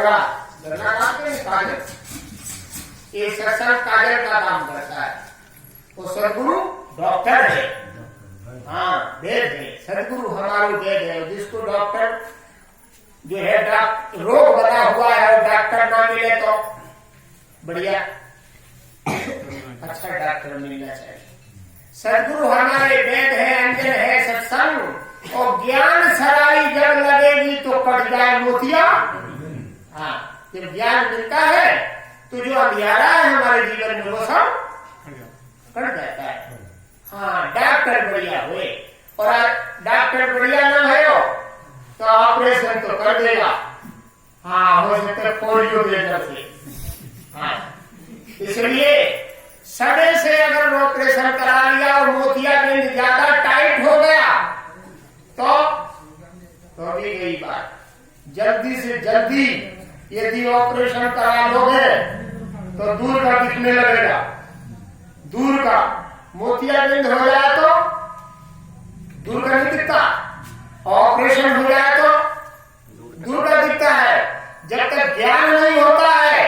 गला लगाते हैं काजल, ये सत्संग काजल का काम करता है। वो सदगुरु डॉक्टर है, हाँ वेद है, सदगुरु हमारा वेद है। जिसको डॉक्टर जो है रोग बना हुआ है और डॉक्टर ना मिले तो बढ़िया अच्छा डॉक्टर मिलना चाहिए। सदगुरु हमारे वेद है, अंजन है, सत्संग और ज्ञान सराई जब लगेगी तो कट जाए मोतिया। हाँ जब ज्ञान मिलता है तो जो अंधियारा है हमारे जीवन में वो सब कट जाता है। हाँ डॉक्टर बढ़िया हुए और डॉक्टर बढ़िया ना है तो ऑपरेशन तो कर देगा। हाँ हो सकता है पोलियो देकर से। हाँ इसलिए सड़े से अगर ऑपरेशन करा लिया और मोतियाबिंद ज्यादा टाइट हो गया तो भी गई बात। जल्दी से जल्दी यदि ऑपरेशन करा लोगे तो दूर का दिखने लगेगा, दूर का। मोतियाबिंद हो जाए तो दूर का नहीं दिखता, ऑपरेशन हो जाए तो दूर का दिखता है। जब तक ज्ञान नहीं होता है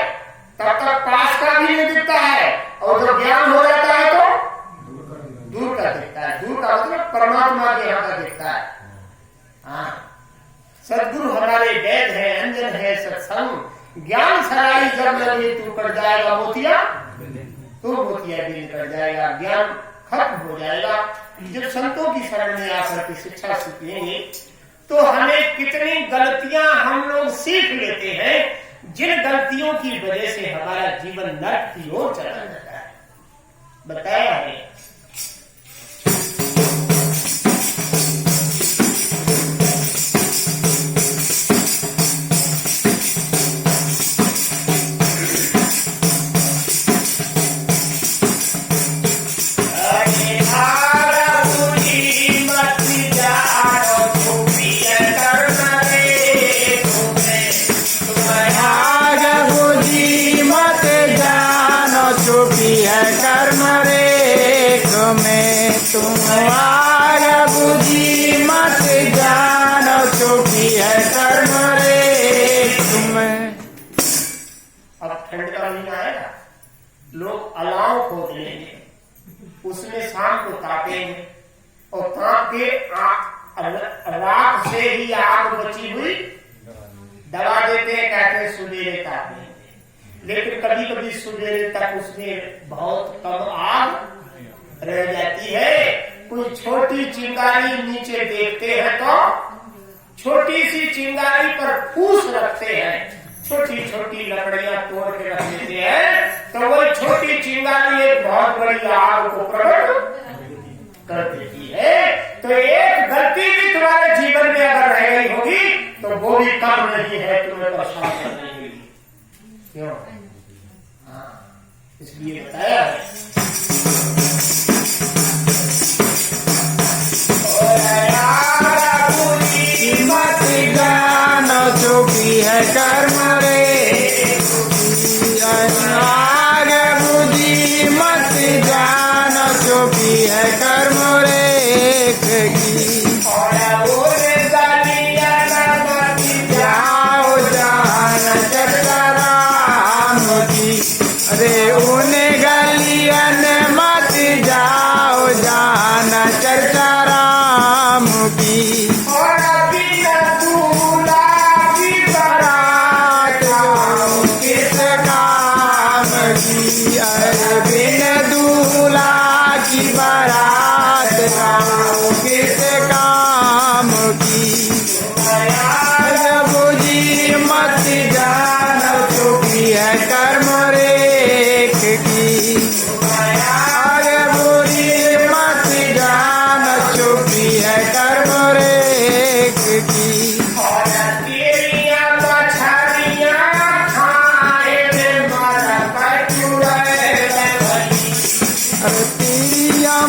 तब तक पास का भी नहीं दिखता है, और जब ज्ञान हो जाता है तो दूर का दिखता है। दूर का मतलब परमात्मा के यहाँ का दिखता है। हाँ सदगुरु हमारे वेद है, अंजन है, सत्संग। ज्ञान सराई जब लगे तू कट जाएगा मोतिया, तो मोतिया भी कट जाएगा, ज्ञान खत्म हो जाएगा। जब संतों की शरण में आकर के शिक्षा सीखेंगे तो हमें कितनी गलतियां हम लोग सीख लेते हैं, जिन गलतियों की वजह से हमारा जीवन नरक की ओर चला जाता है। बताया है लोग अलाव खोद लेंगे, उसमें शाम को तापेंगे और ताप के राख से ही आग बची हुई दबा देते हैं, कहते हैं सुबेरे तापेंगे। लेकिन कभी कभी सुबेरे तक उसमें बहुत कम आग रह जाती है। कोई छोटी चिंगारी नीचे देखते हैं तो छोटी सी चिंगारी पर फूस रखते हैं, छोटी छोटी लकड़ियां तोड़ के रख देते हैं, तो वही छोटी चिंगारी एक बहुत बड़ी आग को प्रकट कर देती है। तो एक गलती भी तुम्हारे जीवन में अगर रह गई होगी तो वो भी कम नहीं है तुम्हें परेशान करने के लिए। क्यों? हाँ इसलिए बताया है जो भी है कर्म रे, आगे बुद्धि मत जान जो भी है कर्म रे जाओ जान चक्राम की। अरे उन गलियन मत जाओ जान चर्चा राम की। बिन दूल्हा की बारात किस काम की। बुझी मत जान चुकी है कर्म रेख की। बुझी मत जान चुकी है कर्म रेख की।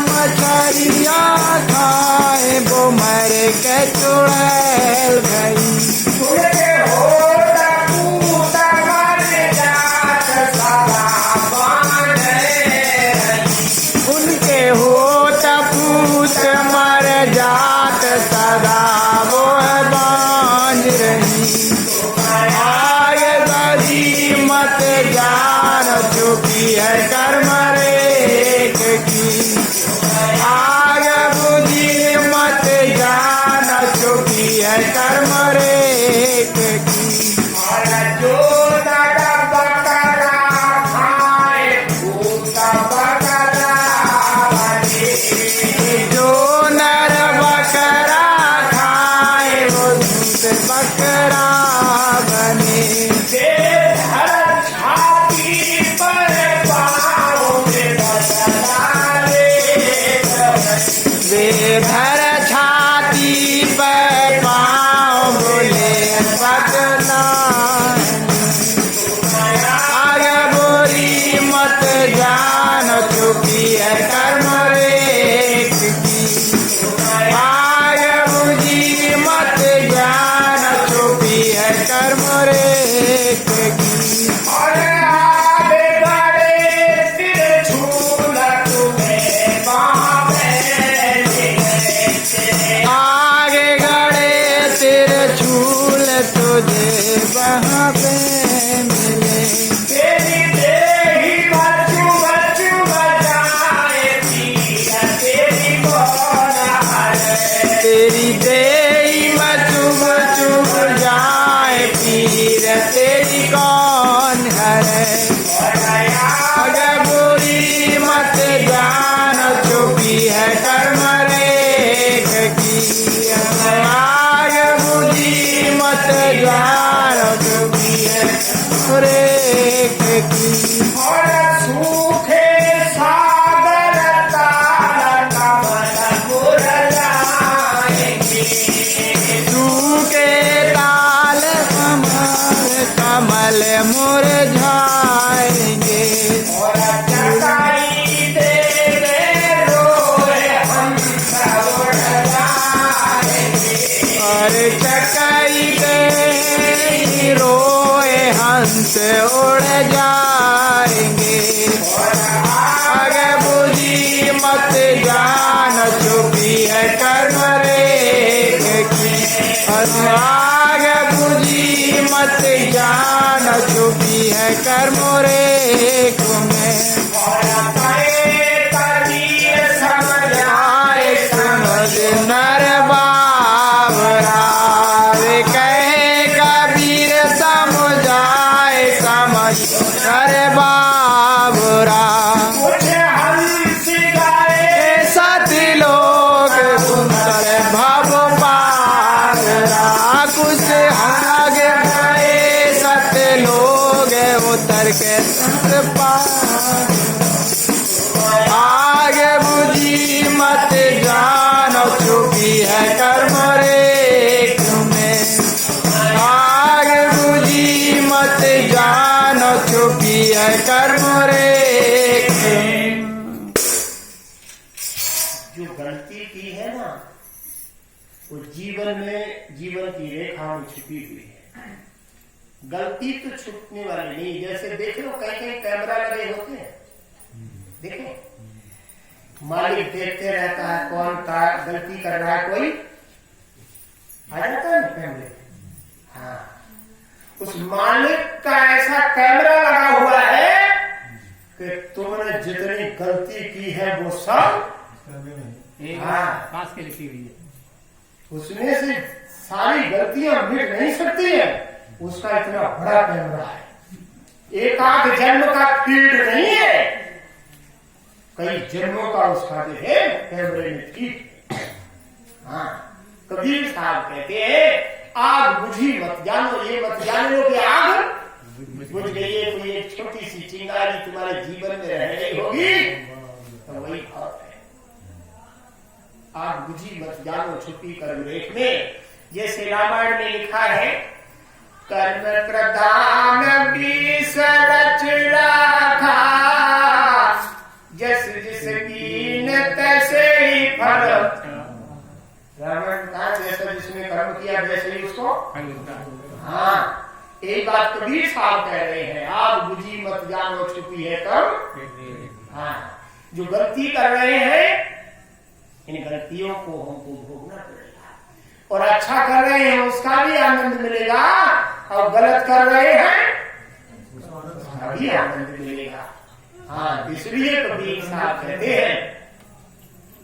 मछरिया खाए वो मर के चुड़ैल गई। उनके होत पूत मर जात सदा वो बांझ रही। आगे जो नर बकरा खाए भूत बकरा बने। जो नर बकरा खाए वो भूत बकरा बने। बेधर छाती पर पाँव में बदला लेत बने। बेधर छाती पर पाँव बोले बदला। आगे बुरी मत जान चुकी है कर्म रेख की। आगे बुरी मत जान चुकी है कर्म रेख की। और आगे गड़े त्रिशूल तुम्हें बाँधे लेते। आगे गड़े त्रिशूल तुझे वहाँ पे मिले। तेरी देही बचू बचू बजाए पीर तेरी कौन हरे। तेरी देही चुभ चुभ जाए पीर तेरी कौन हरे। अगर बुरी मत जान चुकी है कर्म रेख की। आगे बुरी मत जान चुकी है रेख की। और सूखे सागर ताल कमल मुरझाएंगे। सूखे ताल कमल मुरझाएंगे। और चटाई तेरे रोए हंस उड़ जाएंगे। और चकाई तेरी रोए हंस उड़ जाएंगे। आगे बुझी मत जान चुकी है कर्म रेख की। आगे बुझी मत जान चुकी है कर्म रेख में। समझाए समझ नर बाबरा। वे कहे कबीर समझाए समझ नर बाबरा। सती लोग सुंदर भव पारा। कुछ आगे गए सत लोग उतर के संत पार। आगे बुझी मत जान चुकी है कर्म रेख में। आगे बुझी मत जान चुकी है कर्म रेख में। जो गलती की है ना वो जीवन में जीवन की रेखा में छुपी हुई है। गलती तो छुपने वाली नहीं। जैसे देख लो कहीं कहीं कैमरा लगे होते हैं, देखे मालिक देखते रहता है कौन का गलती कर रहा है, कोई आ जाता है ना कैमरे। हाँ, उस मालिक का ऐसा कैमरा लगा हुआ है कि तुमने जितनी गलती की है वो सब पास के लिखी हुई है। उसमें से सारी गलतियां मिट नहीं सकती है। उसका इतना बड़ा कैमरा है। एक आध जन्म का फील्ड नहीं है, कई जन्मों का उसका जो है कैमरे में फीड। हाँ, कबीर साहब कहते हैं आग बुझी मत जानो, ये मत जान लो कि आग बुझ गई है। कोई एक छोटी सी चिंगारी तुम्हारे जीवन में रह गई होगी तो वही भाव है। आग बुझी मत जानो छुपी कर्म रेख में। जैसे रामायण में लिखा है कर्म प्रधान बीस रच राखा। जस जिस कीन तैसे ही फल। रावण का जैसा जिसने कर्म किया वैसे ही उसको। हाँ, एक बात कबीर साहब कह रहे हैं आग बुझी मत जानो छुपी है कर्म। हाँ, जो गलती कर रहे हैं इन गलतियों को हमको भोगना पड़ेगा। और अच्छा कर रहे हैं उसका भी आनंद मिलेगा, और गलत कर रहे हैं उसका भी आनंद मिलेगा। हाँ, इसलिए कबीर साहब कहते हैं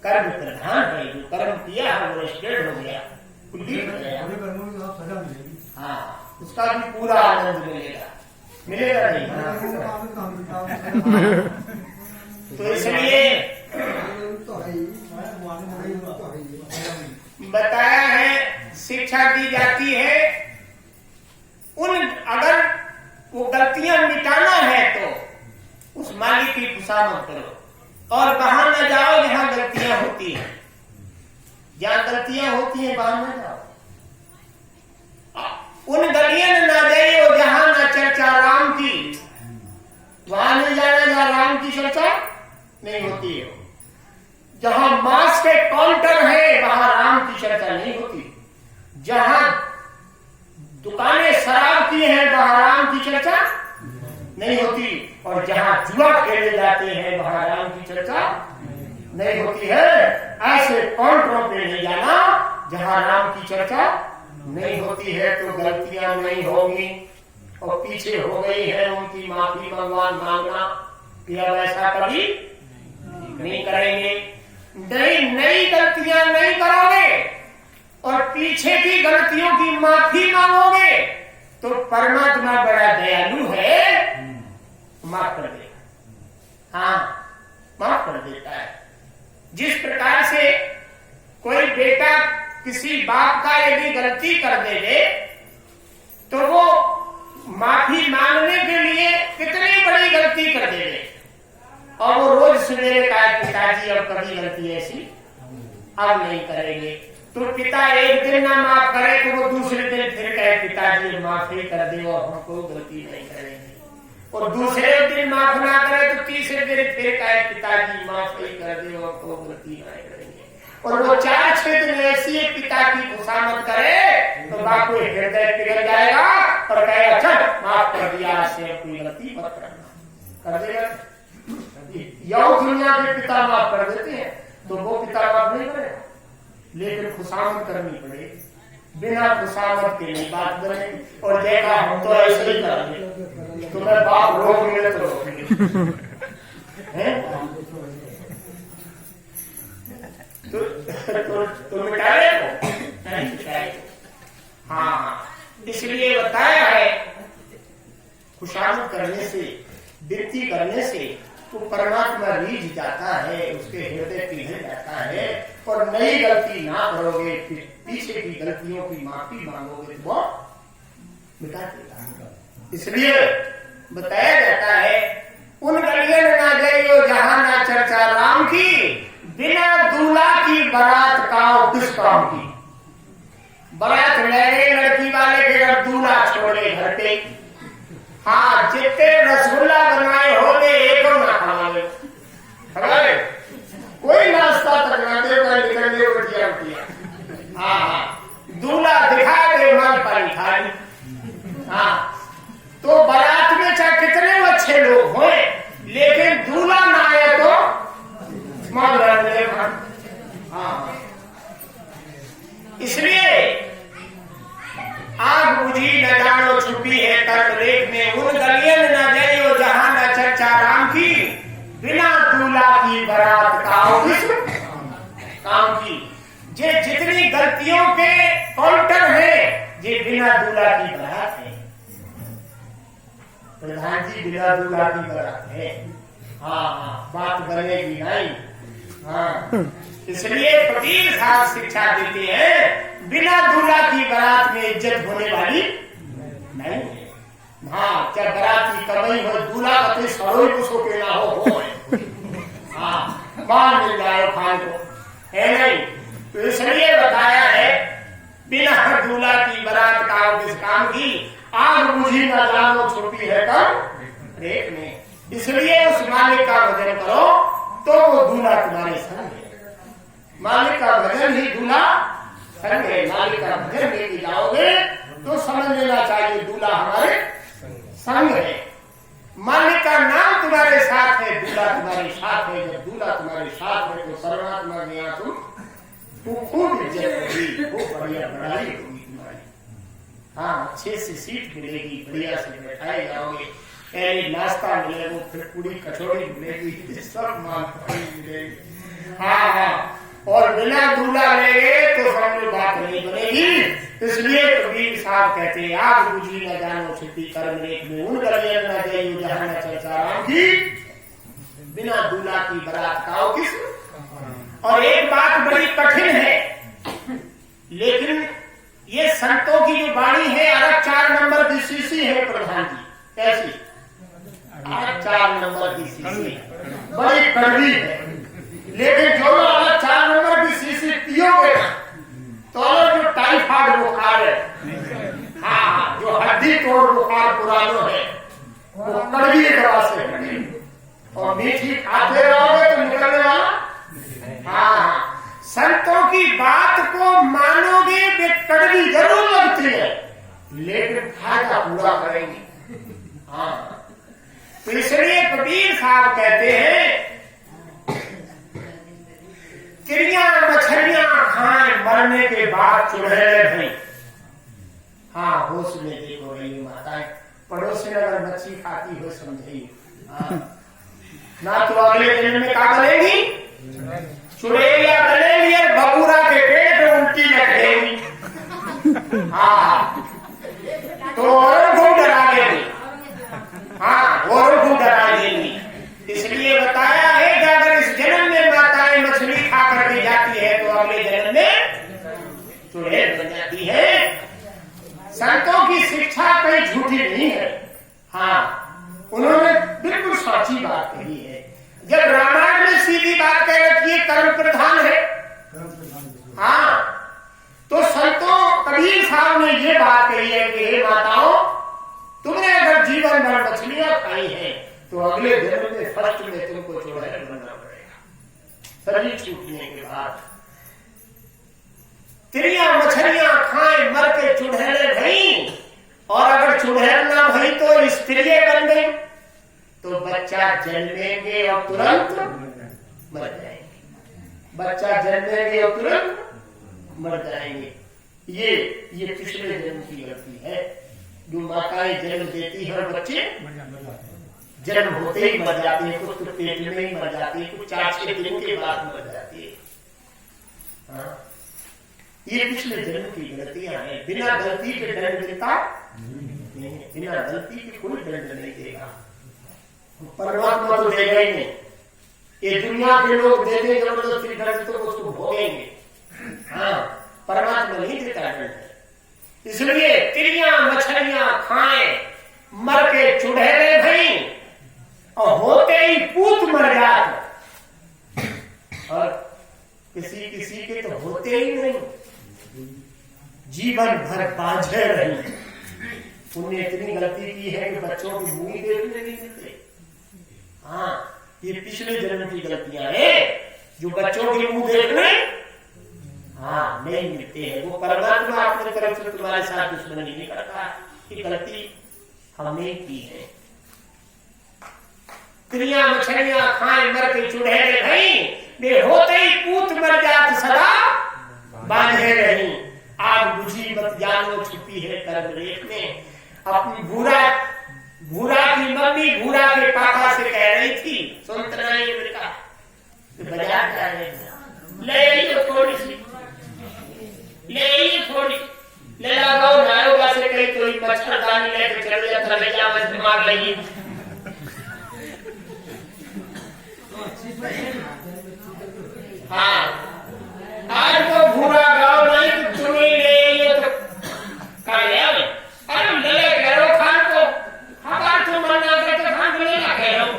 कर्म प्रधान है। जो कर्म किया है वो स्टेट हो गया, कुल्ली हो गया। हाँ, उसका भी पूरा आनंद मिलेगा। मिलेगा नहीं? तो इसलिए बताया है शिक्षा दी जाती है अगर वो गलतियां मिटाना है तो उस मालिक की खुशामद करो और वहां न जाओ जहां गलतियां होती हैं। जहां गलतियां होती हैं वहां न जाओ। उन गलियों में ना जाइए जहां न चर्चा राम की, वहां नहीं जाना जहां राम की चर्चा नहीं होती है। जहां मांस के काउंटर है वहां राम की चर्चा नहीं होती। जहां दुकानें शराब की हैं वहां राम की चर्चा नहीं होती। और जहां जुआ खेले जाते हैं वहां राम की चर्चा नहीं होती है। ऐसे काउंटरों पे नहीं जाना जहां राम की चर्चा नहीं होती है, तो गलतियां नहीं होगी। और पीछे हो गई है उनकी माफी भगवान मांगना कि अब ऐसा कभी नहीं करेंगे। नई गलतियां नहीं करोगे और पीछे की गलतियों की माफी मांगोगे तो परमात्मा बड़ा दयालु है, माफ कर देगा। हाँ, माफ कर देता है। जिस प्रकार से कोई बेटा किसी बाप का यदि गलती कर देवे तो वो माफी मांगने के लिए कितनी बड़ी गलती कर देवे और वो रोज सवेरे कहा पिताजी अब कभी गलती ऐसी अब नहीं करेंगे। तो पिता एक दिन ना माफ करे तो वो दूसरे दिन फिर कहे पिताजी माफी कर दे और हमको गलती नहीं करेंगे। और दूसरे दिन माफ ना करे तो तीसरे दिन फिर कहे पिताजी माफी कर दे और हमको गलती नहीं करेंगे। और वो 4-6 दिन ऐसी पिता की खुशामद करे तो बाप को हृदय पिघल जाएगा और कहेगा चल माफ कर दिया, आज से कोई गलती मत करना। कर देगा। यौ दुनिया के पिता माफ कर देते हैं तो वो पिता माफ नहीं करेगा, लेकिन खुशामद करनी पड़ेगी। बिना खुशामद के नहीं बात बनेगी। और देखा हम तो ऐसे ही करेंगे, तुम्हें बाप रोक मिले तो रोकेंगे। तो मिटाए नहीं मिटाए। हाँ, इसलिए बताया है खुशामद करने से, विनती करने से वो परमात्मा रीझ जाता है, उसके हृदय पिघल जाता है। और नई गलती ना करोगे, पीछे की गलतियों की माफी मांगोगे तो वो मिटा देगा। इसलिए बताया जाता है उन गलियों में ना जाइयो जहां ना चर्चा राम की, बिना दूल्हा की बारात का किस काम की। बारात ले गए लड़की वाले के घर, दूल्हा छोड़े घर पे। हाँ, जितने रसगुल्ला बनवाए होंगे एक ना खावे, कोई नाश्ता तक ना दे, निकल दे उठिया। हाँ, दूल्हा दिखा दे मन पर खाली। हाँ, तो बारात में चाहे कितने अच्छे लोग हों, लेकिन दूल्हा ना आए तो मर रहे। हाँ, इसलिए आग बुझी न जानो छुपी है कर्मलेख में, उन गलियों में न जाइयो जहां न चर्चा राम की, बिना दूल्हा की बारात का काम की। जे जितनी गलतियों के काउंटर है ये बिना दूल्हा की बारात है। प्रधान जी बिना दूल्हा की बारात है। हाँ, बात बनेगी नहीं। हाँ, इसलिए फकीर साहब शिक्षा देते हैं बिना दूल्हा की बारात में इज्जत होने वाली नहीं है। हाँ, क्या बारात की कमाई हो, दूल्हा का सड़ोई कुछ के ना हो। हाँ, मान मिल जाए खान को, है नहीं। तो इसलिए बताया है बिना दूल्हा की बारात का किस काम की, आग बुझी न जानो छुपी है कर रेख में। इसलिए उस मालिक का भजन करो तो वो दूल्हा तुम्हारे संग है। मालिक का भजन ही दूल्हा संग है। मालिक का भजन लेके जाओगे तो समझ लेना चाहिए दूल्हा हमारे संग है। मालिक का नाम तुम्हारे साथ है, दूल्हा तुम्हारे साथ है। जब दूल्हा तुम्हारे साथ है तो सर्वात्मा में यहाँ तुम खूब इज्जत होगी, खूब बढ़िया बढ़ाई होगी तुम्हारी। हाँ, अच्छे से सीट मिलेगी, बढ़िया से बैठाए जाओगे, नाश्ता मिलेगा, फिर पूरी कचौड़ी मिलेगी, सब माल मिलेगी। हाँ हाँ, और बिना दूल्हा लेंगे तो समझो बात नहीं बनेगी। इसलिए कबीर साहब कहते हैं आग बुझी न जानो छिपी कर्म रेख में उन गलियन न गई जहां न चर्चा राम की, बिना दूल्हा की बारात खाओ किस। और एक बात बड़ी कठिन है, लेकिन ये संतों की जो वाणी है अलग 4 नंबर की शीशी है प्रधान जी। कैसी? अलग 4 नंबर की शीशी बड़ी कड़वी है, लेकिन जो अलग 4 नंबर की शीशी पियोगे तो जो टाइफाइड बुखार है, हाँ जो हड्डी तोड़ बुखार पुरानो है, वो कड़वी दवा से है। और मीठी खाते रहोगे तो निकलने वाला। हाँ, संतों की बात को मानोगे वे कड़वी जरूर लगती है, लेकिन फायदा पूरा करेंगे। हाँ, तो इसलिए कबीर साहब कहते हैं चिड़िया मछलियां खाएं मरने के बाद चुड़ैले भई। हाँ, होश में देखो रही माताएं, पड़ोसी अगर मच्छी खाती हो समझिए, ना तो अगले दिन में क्या करेगी? चुड़ैलिया करेगी और बबूरा के पेट में उल्टी लगेगी। हाँ, तो और खूब डरा देगी। हाँ, और खूब डरा देगी। इसलिए बताया है कि अगर इस जन्म में माताएं मछली खा करके जाती है तो अगले जन्म में चुड़ैल बन जाती है। संतों की शिक्षा कहीं झूठी नहीं है। हाँ, उन्होंने बिल्कुल सच्ची बात कही है। जब रामायण में सीधी बात कह रखी है कर्म प्रधान है, हाँ, तो संतों कबीर साहब ने ये बात कही है कि हे माताओं, तुमने अगर जीवन भर मछलियां खाई हैं तो अगले जन्म में फर्स्ट में तुमको चुड़ैल बनना पड़ेगा। शरीर छूटने के बाद चिड़िया मछलियां खाएं मर के चुड़ैले भई, और अगर चुड़ैल ना भई तो स्त्रियां बन गई, तो बच्चा जन्मेंगे और तुरंत मर जाएंगे। बच्चा जन्मेंगे और तुरंत मर जाएंगे। ये पिछले जन्म की गलती है। जो माताएं जन्म देती है और बच्चे जन्म होते ही मर जाते हैं, कुछ तो पेट में ही मर जाते हैं, कुछ 4-6 दिन के बाद मर जाती है। हाँ, ये पिछले जन्म की गलतियां हैं। बिना गलती के दंड देता नहीं, बिना गलती के कोई दंड नहीं देगा। परमात्मा तो देगा ही नहीं, ये दुनिया के लोग दे देंगे जबरदस्ती दंड तो उसको भोगेंगे। हाँ, परमात्मा नहीं देता दंड। इसलिए चिड़िया मछलियां खाएं मर के चुड़ैले भई, और होते ही पूत मर जात। और किसी किसी के तो होते ही नहीं, जीवन भर बाझे रही। उन्हें इतनी गलती की है कि बच्चों की मुंह देखने नहीं मिलते। हाँ, ये पिछले जन्म की गलतियां हैं जो बच्चों की मुंह देखने हाँ नहीं मिलते हैं। वो परमात्मा अपनी तरफ से तुम्हारे साथ दुश्मनी नहीं करता, ये गलती हमने की है। चिड़िया मछलियां खाएं मर के चुड़ैले भई, वे होते ही पूत मर जात सदा बांधे रही। आग बुझी मत जानो छिपी है कर्म रेख में। अपनी भूरा की मम्मी भूरा के पापा से कह रही थी, सुनतना ये बेटा बाजार जा रहे ले थोड़ी सी ले लगाओ नायोगा से कहीं कोई मच्छरदानी लेके चल जाता भैया मत दिमाग लगी। हाँ, आज तो भूरा गाँव नहीं तो चुनी ले तो कर लिया। अरे ले कह रहा खान को हमारे तो मन ना करते खान को लेना कह रहा हूँ।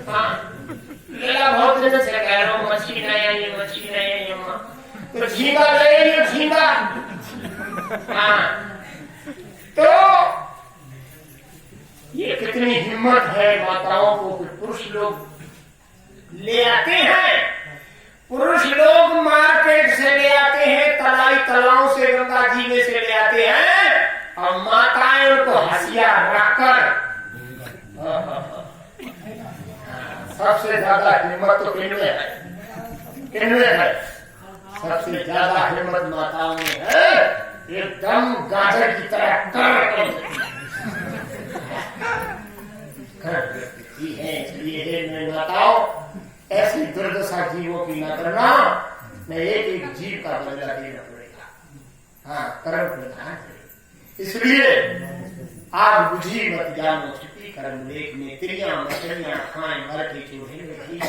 हाँ, लेला बहुत दिन से कह रहा हूँ मछली नहीं आई अम्मा, तो झींगा ले झींगा। हाँ, तो ये कितनी हिम्मत है माताओं को कि पुरुष लोग ले आते हैं। पुरुष लोग मार्केट से ले आते हैं, तालाबों से गंगा जी में से ले आते हैं, और माताएं उनको हंसिया रखकर। सबसे ज्यादा हिम्मत तो किनमें है? सबसे ज्यादा हिम्मत माताओं में है। एकदम गाजर की तरह इसलिए माताओं ऐसी दुर्दशा जीवों की न करना। मैं एक एक जीव का बदला देना पड़ेगा। हाँ, कर्म प्रधान है। इसलिए आज बुझी मत जानो छुपी कर्म लेख में, तिरियां मछलियां खाएं मर के चूहे में ही,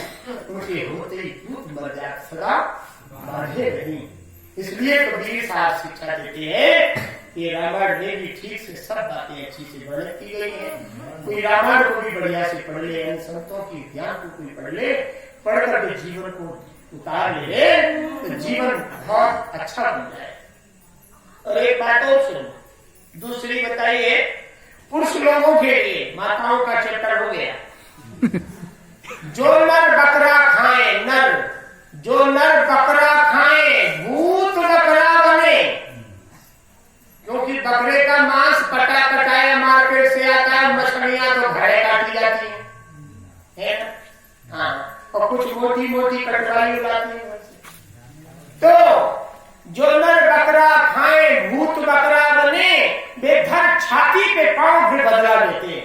उनके होते ही भूत मर जात सदा बांधे नहीं। इसलिए कबीर साहब शिक्षा देते हैं, ये रामायण में भी ठीक से सब बातें अच्छी से वर्णन की गई है। कोई रामायण को भी बढ़िया से पढ़ ले, इन संतों की ज्ञान को कोई पढ़ ले, पढ़ करके जीवन को उतार ले तो जीवन बहुत अच्छा बन जाए। और एक बात और सुनो, दूसरी बताइए, पुरुष लोगों के लिए माताओं का चैप्टर हो गया। जो नर बकरा खाए, नर जो नर बकरा खाए भूत बकरा बने, क्योंकि बकरे का मांस कटा कटाया मार्केट से आता है, मछलियां तो घरे काटी जाती है ना? हाँ, और कुछ मोटी मोटी कटवाई उड़ाती है। तो जो नर बकरा खाए भूत बकरा बने, वे धर छाती पे पांव भी बदला लेते।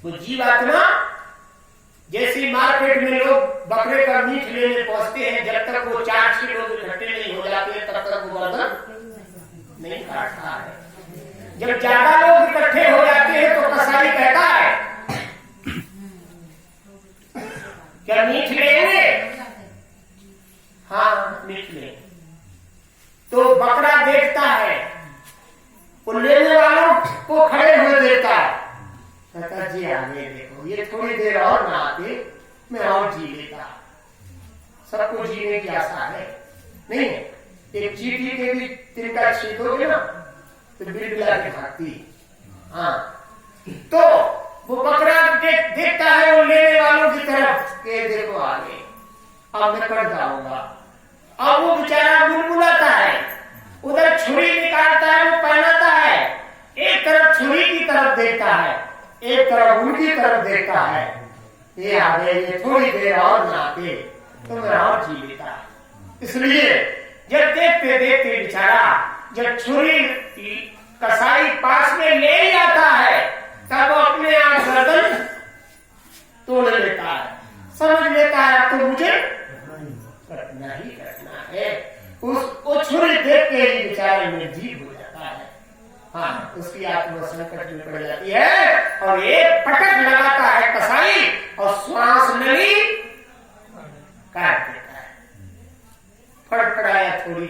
वो जीवात्मा जैसे मार्केट में लोग बकरे का मीट लेने पहुंचते हैं, जब तक वो 4-6 लोग इकट्ठे नहीं हो जाते तब तक वो गर्दन नहीं काटता है। जब ज्यादा लोग इकट्ठे हो जाते हैं तो कसाई कहता है, क्या मीट लेंगे? हाँ, मीट लेंगे। तो बकरा देखता है, वो लेने वालों को खड़े हुए देखता है, कहता जी आगे देखो, ये थोड़ी देर और ना आते मैं और जी लेता। सबको जीने की आशा है नहीं? एक चींटी के भी तिनका छीटोगे ना तो बिलबिला के भागती। हाँ, तो वो बकरा देखता है वो लेने वालों की तरफ के देखो आगे, अब मैं कट जाऊंगा। अब वो बेचारा बुलबुलाता है, उधर छुरी निकालता है, वो पहनाता है, एक तरफ छुरी की तरफ देखता है, एक तरफ उनकी तरफ देखता है, ये आ गए, ये थोड़ी देर और ना आते तो मैं और जी लेता। इसलिए जब देखते देखते बेचारा, जब छुरी कसाई पास में ले जाता है तब वो अपने आप गर्दन तोड़ लेता है, समझ लेता है अब तो मुझे करना ही करना है। वो छुरी देख के ही बेचारा निर्जीव हो जाता है। हाँ, उसकी आत्मा संकट में पड़ जाती है और एक पटक लगाता है कसाई और श्वास नली काट देता है। फड़फड़ाया थोड़ी देर